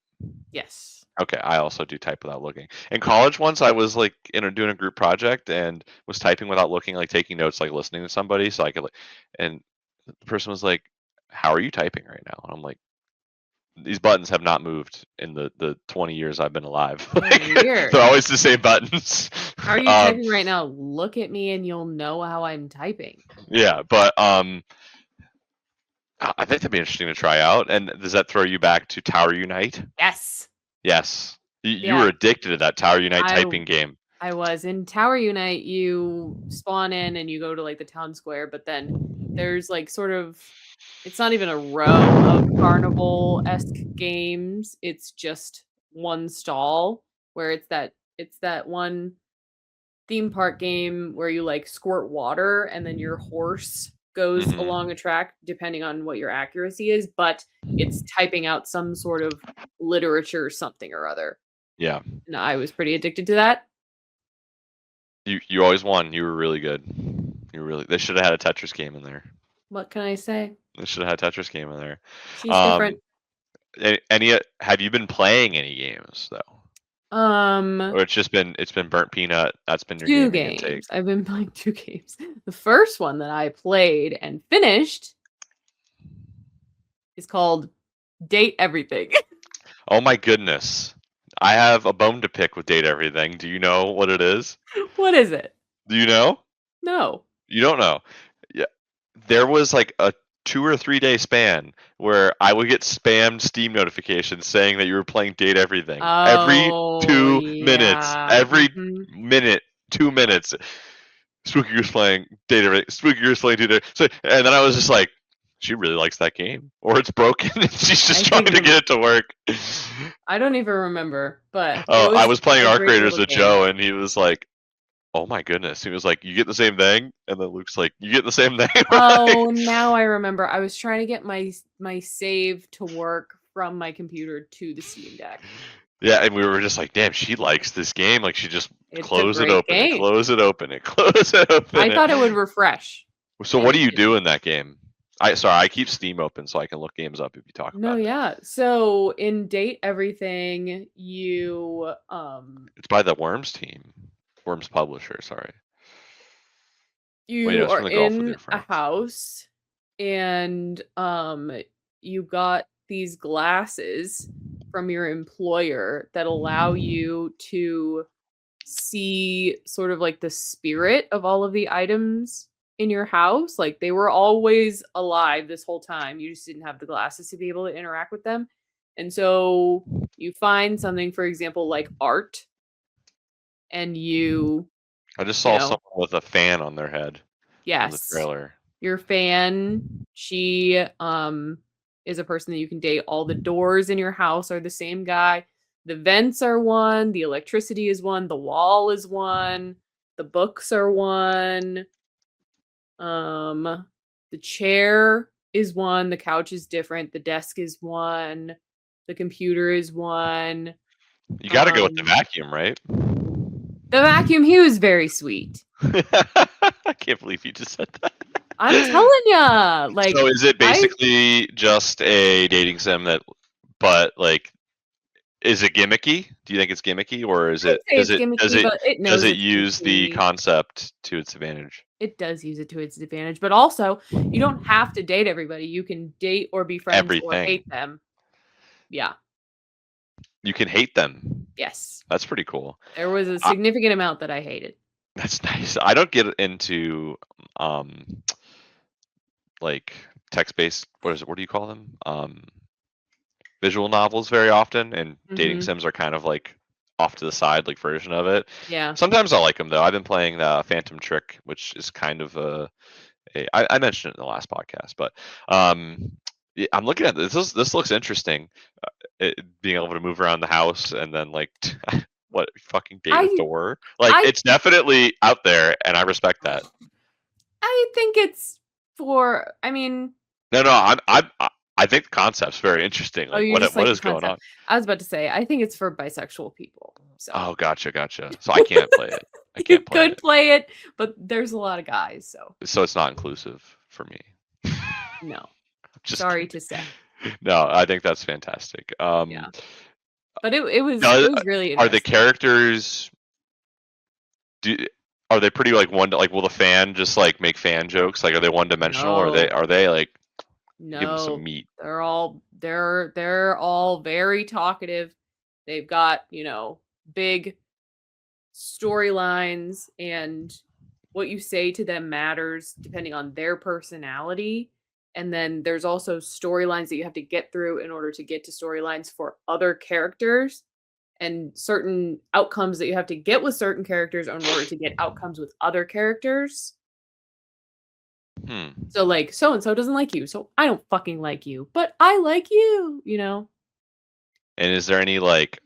Yes. Okay, I also do type without looking. In college once I was like doing a group project and was typing without looking, like taking notes, like listening to somebody so I could like, and the person was like, "How are you typing right now?" And I'm like, "These buttons have not moved in the 20 years I've been alive. Oh, Like, they're weird. always the same buttons." How are you um, typing right now? Look at me and you'll know how I'm typing. yeah, but I think that'd be interesting to try out. And does that throw you back to Tower Unite? Yes. Yes. You Yeah. were addicted to that Tower Unite I typing game. I was in Tower Unite. You spawn in and you go to like the town square, but then there's like sort of it's not even a row of carnival-esque games. It's just one stall where it's that one theme park game where you like squirt water and then your horse goes along Hmm. a track depending on what your accuracy is, but it's typing out some sort of literature something or other. Yeah. And I was pretty addicted to that. You always won. You were really good. They should have had a Tetris game in there. What can I say? They should have had a Tetris game in there. She's different. Um, any have you been playing any games though? Um, Or it's been Burnt Peanut. That's been your 2 gaming intake. games. I've been playing 2 games. The first one that I played and finished is called Date Everything. Oh my goodness. I have a bone to pick with Date Everything. Do you know what it is? What is it? Do you know? No. You don't know. Yeah. There was like a 2 or 3 day span where I would get spammed Steam notifications saying that you were playing Date Everything. Every Oh, 2 minutes. yeah. Every Mhm. minute, 2 minutes. Spooky was playing Date Everything. Spooky was playing Date Everything. So, and then I was just like, she really likes that game. Or it's broken and she's I just trying think to get it to work. I don't even remember, but it Oh, I was was playing a Arc great Raiders little with game. Joe and he was like, oh my goodness. He was like, you get the same thing? And then Luke's like, you get the same thing? Oh, now I remember. I was trying to get my save to work from my computer to the Steam Deck. Yeah, and we were just like, damn, she likes this game. Like she just It's a close it great open and game. close it open and close it I open. thought it would refresh, So and what do it you didn't. do in that game? I keep Steam open so I can look games up if you talk No, about it. yeah. So in Date Everything, It's by the Worms team. Worms publisher, sorry. Wait, no, you it's are from the Gulf with in your a friends. house, and you got these glasses from your employer that allow you to see sort of like the spirit of all of the items in your house. Like they were always alive this whole time. You just didn't have the glasses to be able to interact with them. And so you find something, for example, like art, and I just you saw know, someone with a fan on their head in the yes, trailer. your fan, she is a person that you can date. All the doors in your house are the same guy. The vents are one, the electricity is one, the wall is one, the books are one. The chair is one, the couch is different, the desk is one, the computer is one. You got to go with the Um, vacuum, right? the vacuum, he was very sweet. I can't believe you just said that. I'm telling ya, So like is it I basically just a dating sim that, but like, is it gimmicky? Do you think it's gimmicky, or is I'd it say does it's it does gimmicky, it but it does knows it it's supposed use to the be. concept to its advantage? It does use it to its advantage, but also you don't have to date everybody. You can date or be friends or Everything. hate them. Yeah. You can hate them. Yes. That's pretty cool. There was a I, significant amount that I hated. that's nice. I don't get into um like text-based, what is it? What do you call them? Visual novels very often, and dating Mhm. sims are kind of like off to the side like version of it. Yeah. Sometimes I like them though. I've been playing Phantom Trick, which is kind of I mentioned it in the last podcast, but yeah, I'm looking at this. This looks interesting. Being able to move around the house and then like what fucking date a I Thor. Like I it's definitely out there, and I respect that. I think it's for I mean, No, no, I think the concept's very interesting. oh, Like you just what like the is going concept. on? I was about to say, I think it's for bisexual people. So Oh, gotcha, gotcha. So I can't play it. I you can't play could it. play it, but there's a lot of guys, so So it's not inclusive for me. no. Just Sorry kidding. to say. No, I think that's fantastic. Yeah. But it Does, was really are the interesting. characters do are they pretty like like will the fan just like make fan jokes? Like are they one dimensional, or No. are they like give them some No. meat? They're all very talkative. They've got, big storylines, and what you say to them matters depending on their personality. And then there's also storylines that you have to get through in order to get to storylines for other characters, and certain outcomes that you have to get with certain characters in order to get outcomes with other characters. Hmm. So like so and so doesn't like you, so I don't fucking like you, but I like you. And is there any like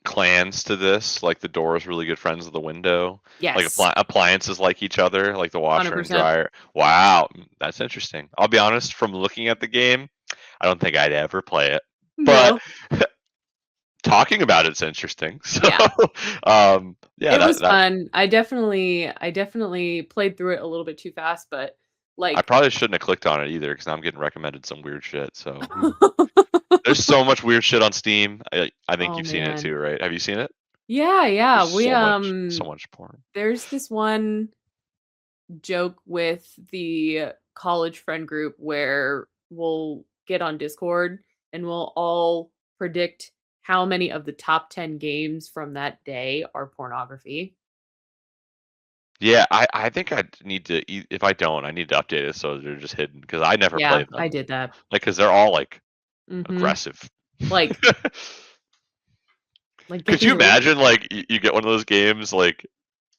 clans to this? Like the door is really good friends with the window. Like Yes, appliances like each other, like the washer and 100%. dryer. Wow, that's interesting. I'll be honest, from looking at the game, I don't think I'd ever play it. But No. talking about it's interesting. So Yeah. yeah, It was that fun. I definitely played through it a little bit too fast, but I like probably shouldn't have clicked on it either because I'm getting recommended some weird shit. So there's so much weird shit on Steam. I think Oh you've seen it man. too, right? Have you seen it? Yeah, yeah. There's We so much porn. there's this one joke with the college friend group where we'll get on Discord and we'll all predict how many of the top 10 games from that day are pornography. Yeah, I think I need to. If I don't, I need to update it so they're just hidden because I never Yeah, played I them. did that. Like, because they're all like Mhm. aggressive. Like get Could you these imagine like you get one of those games like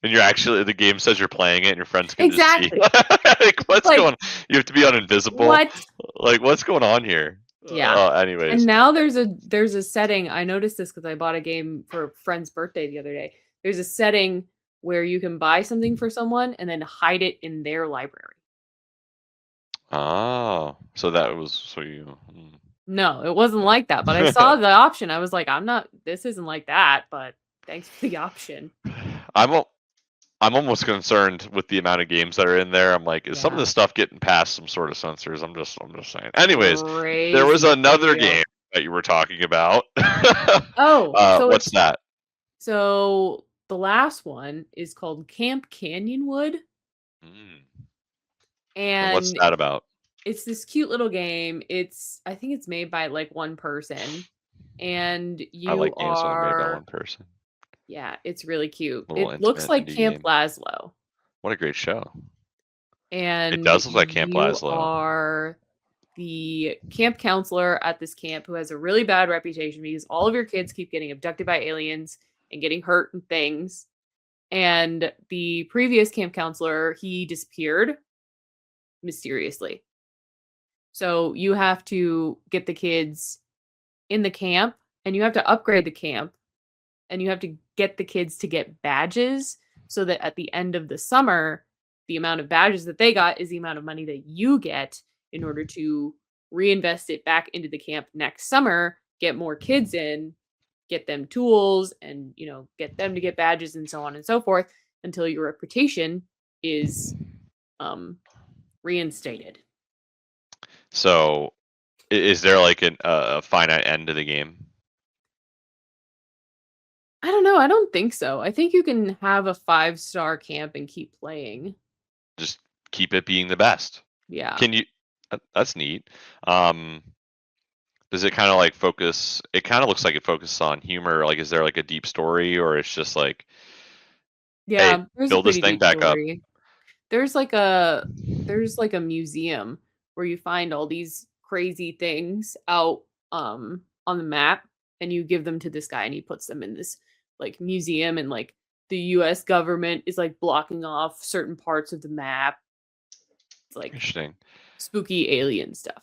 and you're actually the game says you're playing it and your friends can just see exactly. like what's Like, going you have to be on invisible. what? Like what's going on here? Yeah. And Anyways. now there's a setting, I noticed this because I bought a game for a friend's birthday the other day. There's a setting where you can buy something for someone and then hide it in their library. Oh, so that was so you. No, it wasn't like that, but I saw the option. I was like, this isn't like that, but thanks for the option. I'm al- I'm almost concerned with the amount of games that are in there. I'm like, is some of Yeah. this stuff getting past some sort of censors? I'm just saying. Anyways, there was Crazy another game video. that you were talking about. Oh, so What's that? so the last one is called Camp Canyonwood, Mm. And what's and that about? it's this cute little game. I think it's made by like one person, and I you like games that are made by are one person. yeah, it's really cute. A little It looks intimate like indie Camp game. Laszlo, What a great show. It and does look like Camp you Laszlo. are the camp counselor at this camp who has a really bad reputation because all of your kids keep getting abducted by aliens and getting hurt and things. And the previous camp counselor, he disappeared mysteriously. So you have to get the kids in the camp and you have to upgrade the camp and you have to get the kids to get badges so that at the end of the summer, the amount of badges that they got is the amount of money that you get in order to reinvest it back into the camp next summer, get more kids in, get them tools and, get them to get badges and so on and so forth until your reputation is reinstated. So, is there like a finite end to the game? I don't know. I don't think so. I think you can have a 5-star camp and keep playing. Just keep it being the best. Yeah. Can you? That's neat. Um, does it kind of like focus? It kind of looks like it focuses on humor. Like, is there like a deep story, or it's just like, hey, Yeah, there's a build this pretty thing deep back up? story. There's like a there's like a museum where you find all these crazy things out on the map and you give them to this guy and he puts them in this like museum and like the US government is like blocking off certain parts of the map. It's like Interesting. spooky alien stuff.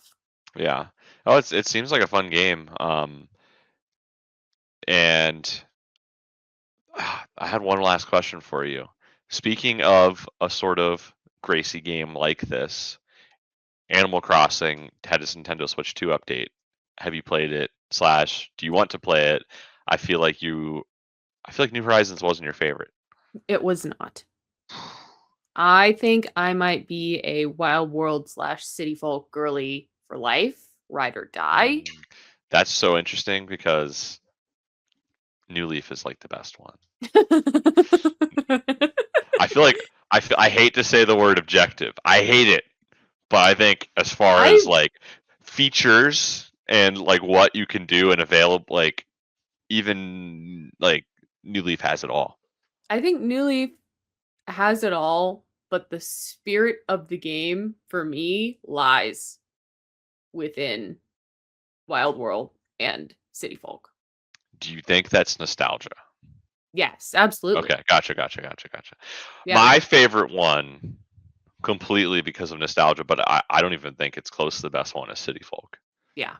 Yeah. Oh, it seems like a fun game. And I had one last question for you. Speaking of a sort of Gracie game like this, Animal Crossing had its Nintendo Switch 2 update. Have you played it? Slash, do you want to play it? I feel like New Horizons wasn't your favorite. It was not. I think I might be a Wild World / City Folk girly for life, ride or die. That's so interesting because New Leaf is like the best one. I feel like I hate to say the word objective. I hate it. But I think as far I as like features and like what you can do and available, like even like New Leaf has it all. I think New Leaf has it all, but the spirit of the game for me lies within Wild World and City Folk. Do you think that's nostalgia? Yes, absolutely. Okay, gotcha. Yeah. My favorite one, completely because of nostalgia, but I don't even think it's close to the best one is City Folk. Yeah.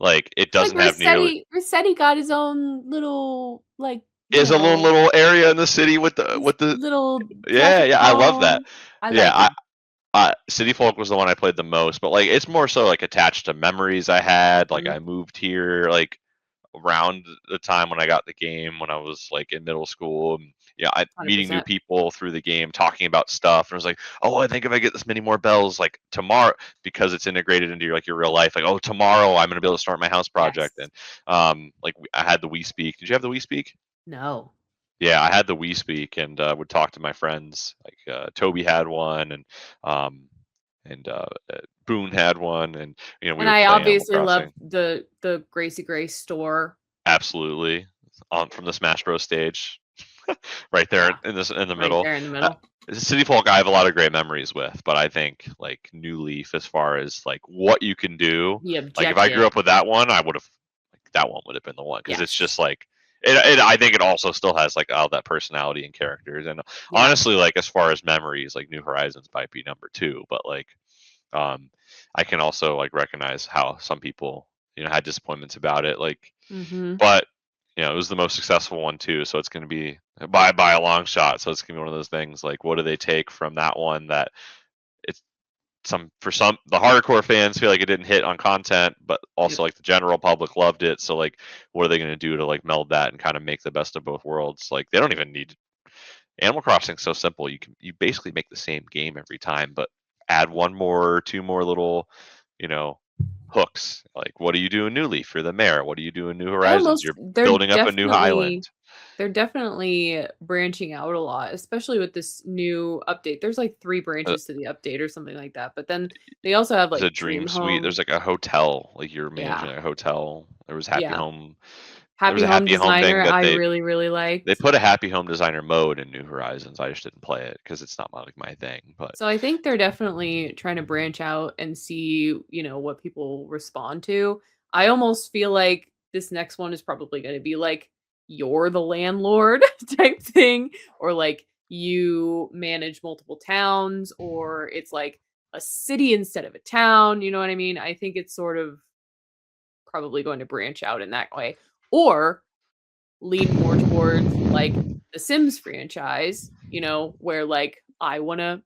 Like it Like doesn't have nearly. Rossetti got his own little like, Is a little area in the city with his the little yeah, traffic yeah, I love that. calm. I Yeah, like him. City Folk was the one I played the most, but like it's more so like attached to memories I had. Like Mhm. I moved here like around the time when I got the game when I was like in middle school. And, yeah, meeting new 100%. people through the game, talking about stuff, and I was like, oh, I think if I get this many more bells, like tomorrow, because it's integrated into your like your real life. Like, oh, tomorrow I'm gonna be able to start my house project, Yes. and like I had the Wii Speak. Did you have the Wii Speak? No. Yeah, I had the Wii Speak and would talk to my friends. Like Toby had one, um, and Boone had one, and we And would I play Animal obviously love Crossing. the Gracie Grace store. absolutely on from the Smash Bros stage, right there Yeah, in the right middle. there in the Uh, middle. City Folk I have a lot of great memories with, but I think like New Leaf, as far as like what you can do, The like if I grew objective. up with that one, I would have that one would have been the one because it's Yes. just like I think it also still has like all that personality and characters. And Yeah. honestly, like as far as memories, like New Horizons might be number two, but like I can also like recognize how some people had disappointments about it. Like, Mm-hmm. but it was the most successful one too, so it's going to be by a long shot. So it's going to be one of those things like, what do they take from that one that it's some the hardcore fans feel like it didn't hit on content, but also Yep. like the general public loved it. So like, what are they going to do to like meld that and kind of make the best of both worlds? Like, they don't even need Animal Crossing's so simple. You basically make the same game every time, but add one more, two more little, you know, hooks. Like, what do you do in New Leaf? You're the mayor. What do you do in New Horizons? You're building up a new island. They're definitely branching out a lot, especially with this new update. There's like 3 Uh, branches to the update or something like that. But then they also have there's a like dream Dream suite. There's Home. like a hotel. Like you're Yeah. managing a hotel. There was Happy Yeah. Home. There was Happy a Home Happy Home thing Designer that I they really, really they liked. put a Happy Home Designer mode in New Horizons. I just didn't play it because it's not like my thing. But So I think they're definitely trying to branch out and see, what people respond to. I almost feel like this next one is probably going to be like you're the landlord type thing, or like you manage multiple towns, or it's like a city instead of a town. You know what I mean? I think it's sort of probably going to branch out in that way, or lean more towards like the Sims franchise, where like I want to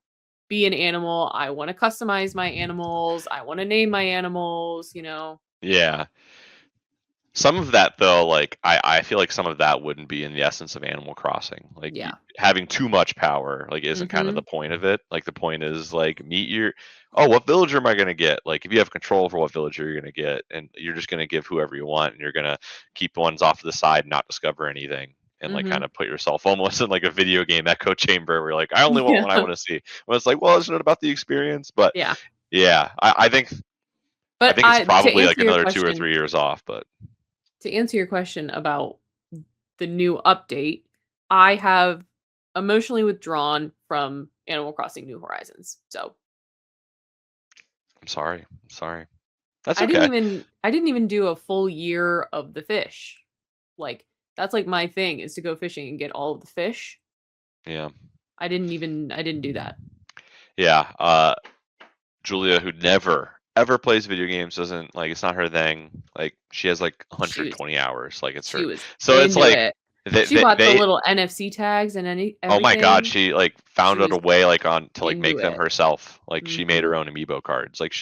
be an animal, I want to customize my animals, I want to name my animals. yeah, some of that though, like I feel like some of that wouldn't be in the essence of Animal Crossing. Like Yeah. having too much power, like isn't kind of the Mhm. point of it. Like the point is like what villager am I gonna get? Like if you have control over what villager you're gonna get, and you're just gonna give whoever you want, and you're gonna keep ones off to the side and not discover anything. And like kind Mhm. of put yourself almost in like a video game echo chamber where you're like, I only want Yeah. what I want to see. Well, it's like, well, isn't it about the experience? But Yeah. yeah, I But think it's I to probably like answer your another two or question 3 years off. But to answer your question about the new update, I have emotionally withdrawn from Animal Crossing New Horizons. So, I'm sorry. I'm sorry. That's I didn't okay. even I didn't even do a full year of the fish. Like, that's like my thing is to go fishing and get all of the fish. Yeah. I didn't do that. Yeah. Julia, who never ever plays video games, doesn't like it's not her thing. Like she has like She was 120 hours. Like it's she her. was So it's into like it. She bought the they little NFC tags and oh my god, everything. she like She found out was a way like on to like into make them it. herself. Like she made her Mhm. own amiibo cards. Like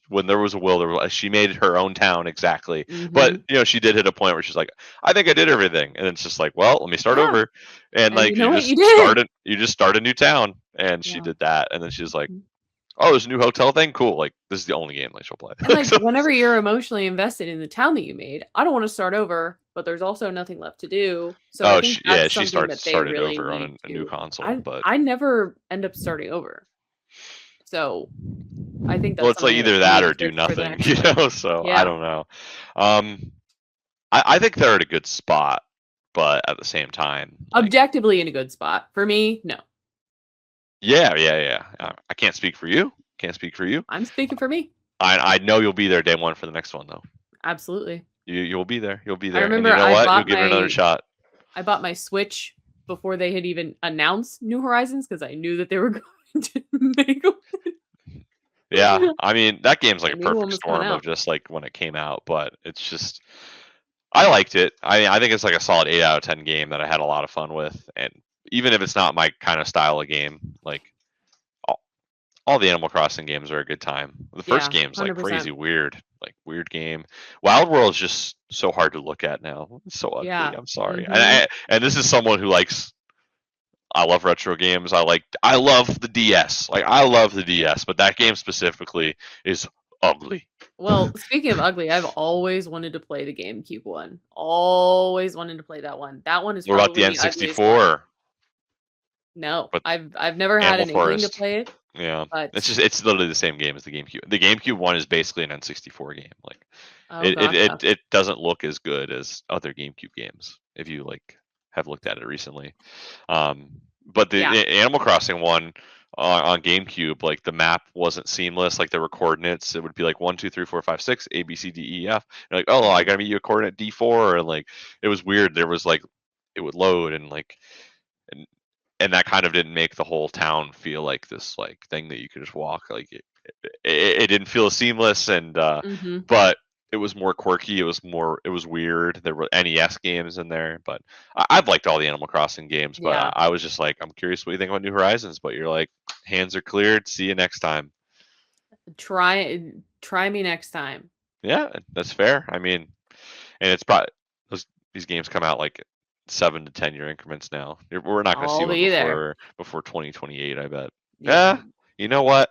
when there was a will, she made her own town exactly. But Mhm. she did hit a point where she's like, I think I did everything, and it's just like, well, let me start Yeah. over, and And you like know what you did? you just start a new town, and she Yeah. did that, and then she's like, Mhm. oh, there's a new hotel thing, cool. Like this is the only game like she'll play. And, like, So, whenever you're emotionally invested in the town that you made, I don't wanna start over, but there's also nothing left to do. So I oh, think yeah, that's she something that they started really over on need a new to console, I but I never end up starting over. So, I think well, that's it's like something that either they need that to or do fix for the nothing, next one. So I Yeah. don't know. Um, I think they're at a good spot, but at the same time, like, Objectively in a good spot. For me, no. yeah, yeah, yeah. I can't speak for you. Can't speak for you. I'm speaking for me. I know you'll be there day one for the next one though. Absolutely. You'll be there. You'll be I there, and you remember know what? You'll give it another shot. I bought my Switch before they had even announced New Horizons because I knew that they were going to make Yeah, a I mean that game's like a a new one perfect was coming storm of out. just like when it came out, but it's just I liked it. I think it's like a solid 8 out of 10 game that I had a lot of fun with, and even if it's not my kind of style of game, like all, all the Animal Crossing games are a good time. The first Yeah, game's like crazy 100%. weird, like weird game. Wild World's just so hard to look at now. It's so ugly. Yeah. I'm sorry, Mhm. and this is someone who likes. I love retro games. I love the DS. Like I love the DS, but that game specifically is ugly. Well, speaking of ugly, I've always wanted to play the GameCube one. Always wanted to play that one. That one is What about the probably the ugliest one. N64? No, But I've never had Animal an inkling to Forest. play it. Yeah. But It's literally the same game as the GameCube. The GameCube one is basically an N64 game. Like oh, it gotcha. it doesn't look as good as other GameCube games if you like have looked at it recently. Um, but the Yeah. Animal Crossing one on GameCube, like the map wasn't seamless. Like there were coordinates. It would be like 1, 2, 3, 4, 5, 6, A, B, C, D, E, F. And like, oh, I Mhm. gotta meet you a coordinate D4, and like it was weird. There was like it would load and like and and that kind of didn't make the whole town feel like this like thing that you could just walk. Like it didn't feel seamless, and Mhm. but it was more quirky. It was weird. There were NES games in there, but I've liked all the Animal Crossing games. But Yeah. I was just like, I'm curious what you think about New Horizons. But you're like, hands are cleared. See you next time. Try me next time. Yeah, that's fair. I mean, and it's probably these games come out like 7 to 10 year increments now. We're not going to see I'll one be there. before 2028. I bet. Yeah. Yeah, you know what?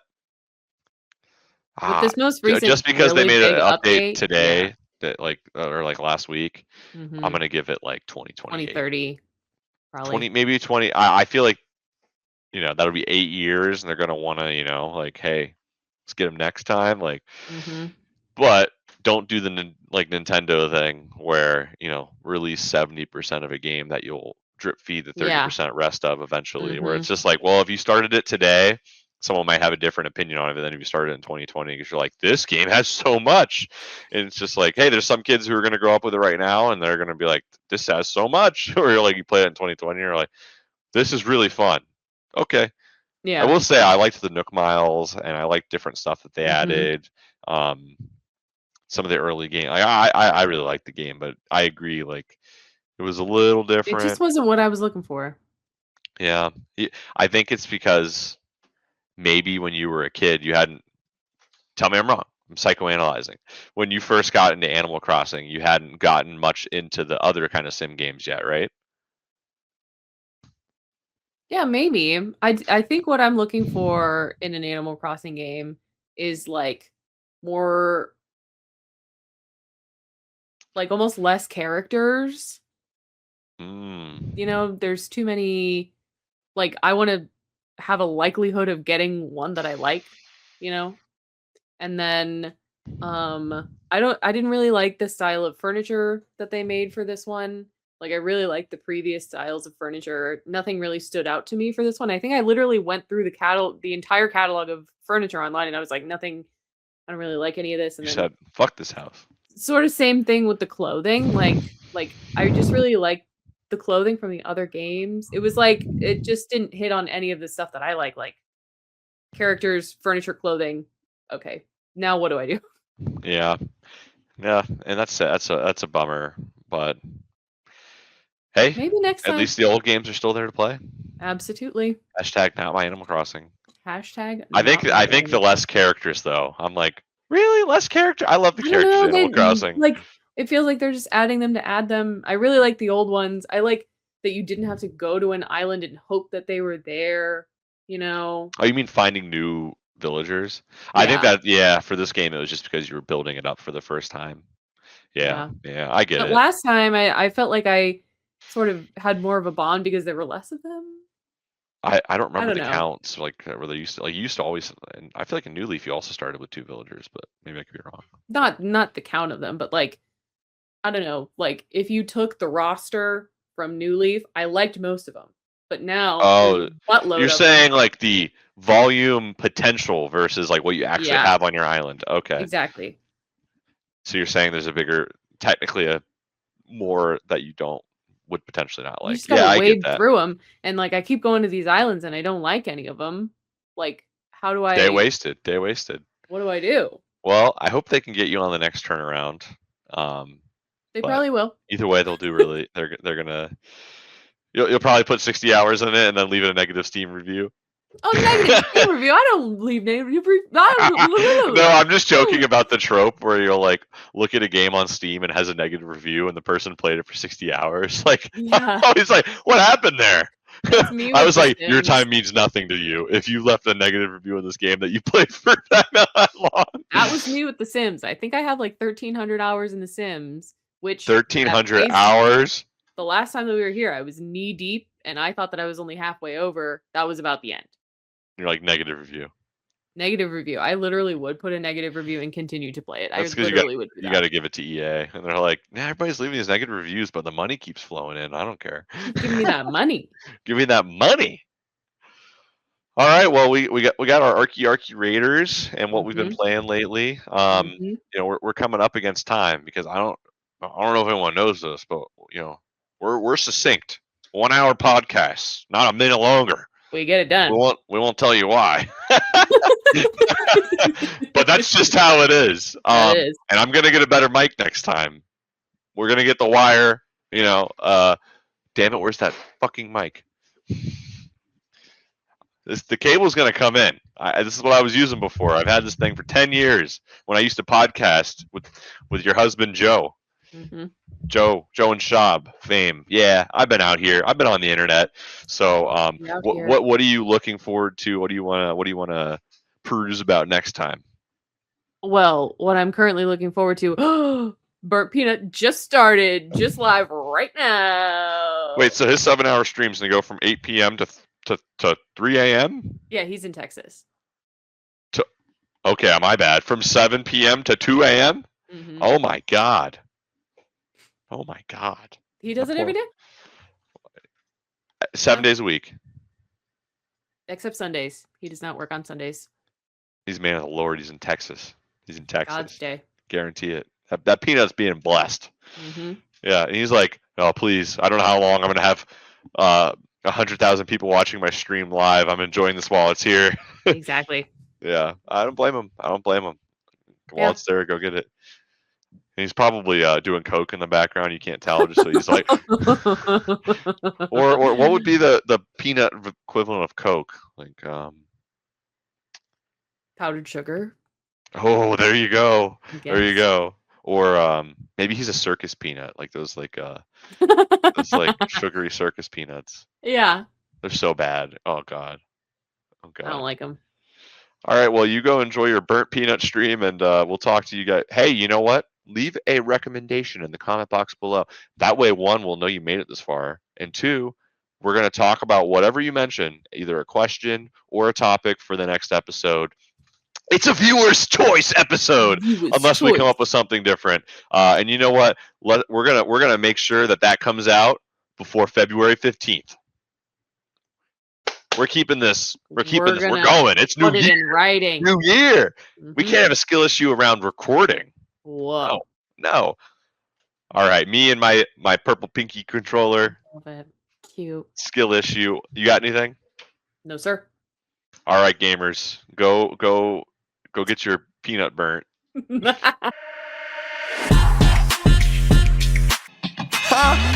With Ah, this most recent just because they really made big an update update, yeah. today that like or like last week, I'm Mhm. gonna give it like 2028. 2030 probably. 20, maybe 20. I feel like that'll be 8 years, and they're gonna want to like, hey, let's get them next time. Like, Mhm. but don't do the like Nintendo thing where release 70% of a game that you'll drip feed the Yeah. 30% rest of eventually. Where it's Mhm. just like, well, if you started it today, someone might have a different opinion on it than if you started in 2020 because you're like, this game has so much, and it's just like, hey, there's some kids who are going to grow up with it right now, and they're going to be like, this has so much. Or you're like, you play it in 2020, and you're like, this is really fun. Okay, I Yeah. will say I liked the Nook Miles, and I liked different stuff that they Mhm. added. Um, some of the early game. Like I really liked the game, but I agree. Like it was a little It just different. wasn't what I was looking for. Yeah, I think it's because maybe when you were a kid, you hadn't. Tell me I'm wrong. I'm psychoanalyzing. When you first got into Animal Crossing, you hadn't gotten much into the other kind of sim games yet, right? Yeah, maybe. I think what I'm looking for in an Animal Crossing game is like more like almost less characters. Mm. You know, there's too many like I want to have a likelihood of getting one that I like, you know? And then I didn't really like the style of furniture that they made for this one. Like I really liked the previous styles of furniture. Nothing really stood out to me for this one. I think I literally went through the entire catalog of furniture online and I was like nothing I don't really like any of this and You then said fuck this house. sort of same thing with the clothing. Like I just really like the clothing from the other games. It was like it just didn't hit on any of the stuff that I like characters, furniture, clothing. Okay. Now what do I do? Yeah, yeah, and that's a bummer. But hey, Maybe next at time. least the old games are still there to play. Absolutely. Hashtag not my Animal Crossing. Hashtag I think not my I think the Animal less Crossing. characters though. I'm like, really less character? I love the I don't characters know. in Animal They Crossing. like it feels like they're just adding them to add them. I really like the old ones. I like that you didn't have to go to an island and hope that they were there, you know? Oh, you mean finding new villagers? I think Yeah. that yeah, for this game it was just because you were building it up for the first time. Yeah, Yeah. yeah, I get But it. last time I felt like I sort of had more of a bond because there were less of them. I don't I remember don't the know. counts like where they used to like you used to always. And I feel like in New Leaf you also started with two villagers, but maybe I could be wrong. Not the count of them, but like I don't know, like if you took the roster from New Leaf, I liked most of them. But now there's Oh, a buttload you're of them. saying like the volume potential versus like what you actually Yeah, have on your island. Okay. exactly. So you're saying there's a bigger, technically a more that you don't would potentially not You like. just gotta Yeah, I get wade that. through them, and like I keep going to these islands and I don't like any of them. Like, how do Day I? wasted. Day wasted. What do I do? Well, I hope they can get you on the next turnaround. Um, They but probably will. either way, they'll do really. They're gonna. You'll probably put 60 hours in it and then leave it a negative Steam review. Oh, negative Steam review. I don't leave negative review. No, I'm just joking about the trope where you'll like look at a game on Steam and has a negative review and the person played it for 60 hours. Like, Yeah, oh, he's like, what happened there? that's me I with was The like, your Sims. time means nothing to you if you left a negative review in this game that you played for that That was long. me with The Sims. I think I have like 1,300 hours in The Sims, which at 1,300 base hours. the last time that we were here, I was knee deep, and I thought that I was only halfway over. That was about the end. You're like negative review. Negative review. I literally would put a negative review and continue to play it. That's I because literally would do you that. got to give it to EA, and they're like, nah, everybody's leaving these negative reviews, but the money keeps flowing in. I don't care. Give me that money. Give me that money. All right, well, we got our Arky Raiders and what we've been playing lately. You know, we're coming up against time because I don't know if anyone knows this, but you know, we're succinct. 1 hour podcast, not a minute longer. We get it done. We won't tell you why. But that's just how it is. It is. And I'm gonna get a better mic next time. We're gonna get the wire. You know, damn it, where's that fucking mic? The cable's gonna come in. This is what I was using before. I've had this thing for 10 years when I used to podcast with your husband Joe. Joe and Shab fame. Yeah, I've been out here. I've been on the internet. So, what are you looking forward to? What do you wanna peruse about next time? Well, what I'm currently looking forward to, Burnt Peanut just started, just live right now. Wait, so his 7-hour stream's gonna go from 8 p.m. to 3 a.m.? Yeah, he's in Texas. Okay, my bad. From 7 p.m. to 2 a.m.? Oh my god. Oh my god. He does it every day? 7 days a week. Except Sundays. He does not work on Sundays. He's a man of the Lord. He's in Texas. He's in Texas. God's day. Guarantee it. That peanut's being blessed. Yeah, and he's like, oh, please. I don't know how long I'm going to have 100,000 people watching my stream live. I'm enjoying this while it's here. Exactly. Yeah, I don't blame him. While it's there, go get it. And he's probably doing coke in the background. You can't tell, just so he's like, or what would be the peanut equivalent of coke? Like powdered sugar. Oh, there you go. There you go. Or maybe he's a circus peanut, like those those like sugary circus peanuts. Yeah. They're so bad. Oh god. I don't like them. All right, well, you go enjoy your burnt peanut stream, and we'll talk to you guys. Hey, you know what? Leave a recommendation in the comment box below. That way, 1, we'll know you made it this far, and 2, we're going to talk about whatever you mention, either a question or a topic for the next episode. It's a viewer's choice episode, unless we come up with something different. And you know what? We're gonna make sure that comes out before February 15th. We're keeping this. We're going. It's new year. In writing. New year. We can't have a skill issue around recording. Whoa. No. All right. Me and my purple pinky controller. Love it. Cute. Skill issue. You got anything? No, sir. All right, gamers. Go get your peanut burnt.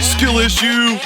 Skill issue.